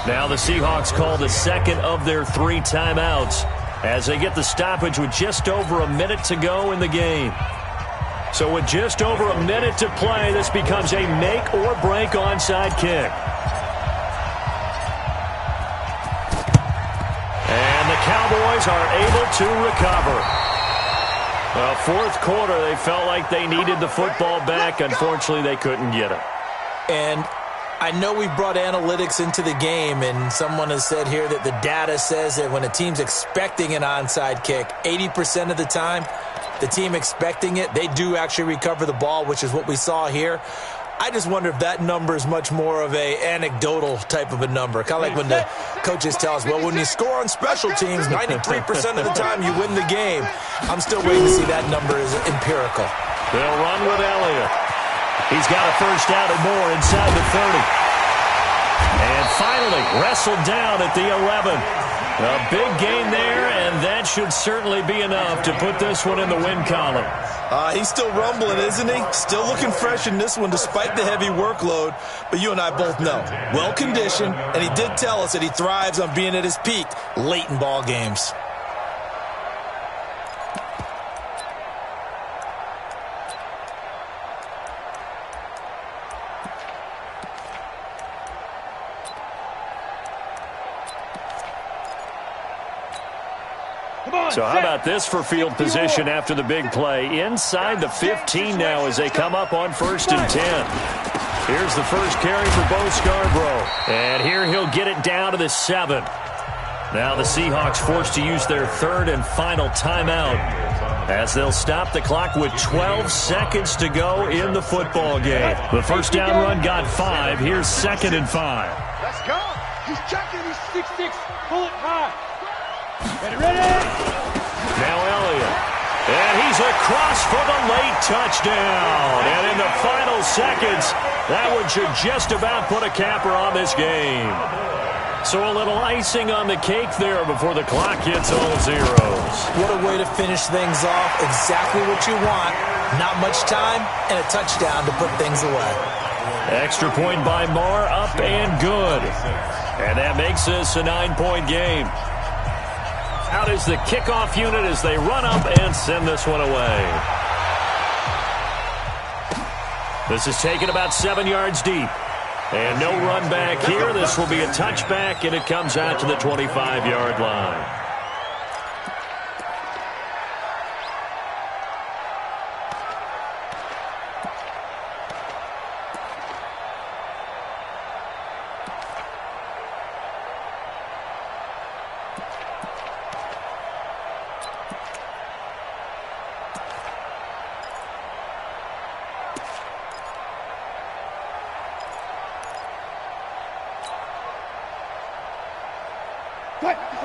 A: Now the Seahawks call the 2nd of their 3 timeouts as they get the stoppage with just over a minute to go in the game. So with just over a minute to play, this becomes a make or break onside kick. And the Cowboys are able to recover. Well, 4th quarter, they felt like they needed the football back. Unfortunately, they couldn't get it.
C: And I know we brought analytics into the game, and someone has said here that the data says that when a team's expecting an onside kick, 80% of the time, the team expecting it, they do actually recover the ball, which is what we saw here. I just wonder if that number is much more of a anecdotal type of a number. Kind of like when the coaches tell us, well, when you score on special teams, 93% of the time you win the game. I'm still waiting to see that number is empirical.
A: They'll run with Elliott. He's got a first down and more inside the 30. And finally wrestled down at the 11. A big gain there, and that should certainly be enough to put this one in the win column.
C: He's still rumbling, isn't he? Still looking fresh in this one despite the heavy workload. But you and I both know, well-conditioned, and he did tell us that he thrives on being at his peak late in ball games.
A: So how about this for field position after the big play? Inside the 15 now as they come up on 1st and 10. Here's the first carry for Bo Scarborough. And here he'll get it down to the 7. Now the Seahawks forced to use their 3rd and final timeout as they'll stop the clock with 12 seconds to go in the football game. The first down run got 5. Here's 2nd and 5.
B: Let's go. He's checking. He's
E: 6-6. Pull it high. Ready?
A: Now Elliott. And he's across for the late touchdown. And in the final seconds, that one should just about put a capper on this game. So a little icing on the cake there before the clock hits all zeros.
C: What a way to finish things off. Exactly what you want. Not much time and a touchdown to put things away.
A: Extra point by Marr, up and good. And that makes this a 9-point game. Out is the kickoff unit as they run up and send this one away. This is taken about 7 yards deep. And no run back here. This will be a touchback, and it comes out to the 25-yard line.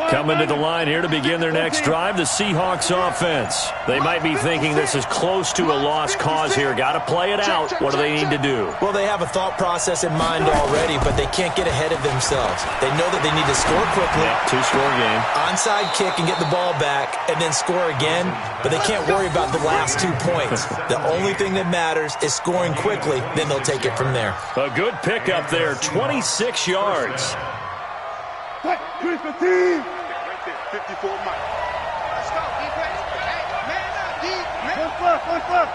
A: Coming to the line here to begin their next drive, the Seahawks offense. They might be thinking this is close to a lost cause here. Got to play it out. What do they need to do?
C: Well, they have a thought process in mind already, but they can't get ahead of themselves. They know that they need to score quickly.
A: Yeah, two-score game.
C: Onside kick and get the ball back and then score again, but they can't worry about the last 2 points. The only thing that matters is scoring quickly, then they'll take it from there.
A: A good pickup there, 26 yards.
B: 54 Mike. Let's go, defense. Hey, man up, D. One flip.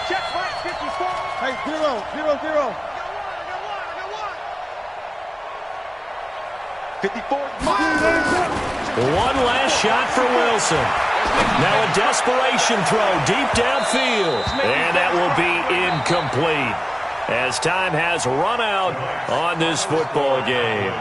B: Check right, 54.
E: Hey, 0.
B: 54
A: One last shot for Wilson. Now a desperation throw deep downfield. And that will be incomplete, as time has run out on this football game.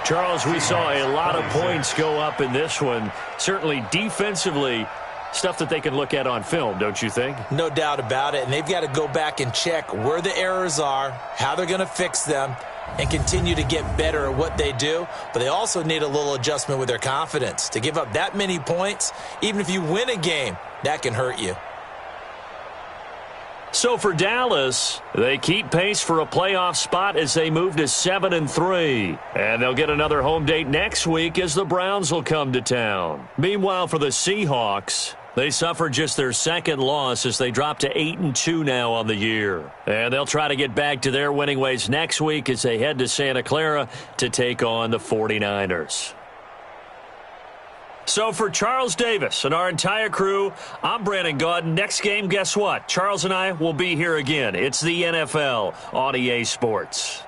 A: Charles, we saw a lot of points go up in this one. Certainly defensively, stuff that they can look at on film, don't you think?
C: No doubt about it, and they've got to go back and check where the errors are, how they're going to fix them, and continue to get better at what they do. But they also need a little adjustment with their confidence. To give up that many points, even if you win a game, that can hurt you.
A: So for Dallas, they keep pace for a playoff spot as they move to 7-3. And they'll get another home date next week as the Browns will come to town. Meanwhile, for the Seahawks, they suffered just their second loss as they drop to 8-2 now on the year. And they'll try to get back to their winning ways next week as they head to Santa Clara to take on the 49ers. So for Charles Davis and our entire crew, I'm Brandon Gaudin. Next game, guess what? Charles and I will be here again. It's the NFL on EA Sports.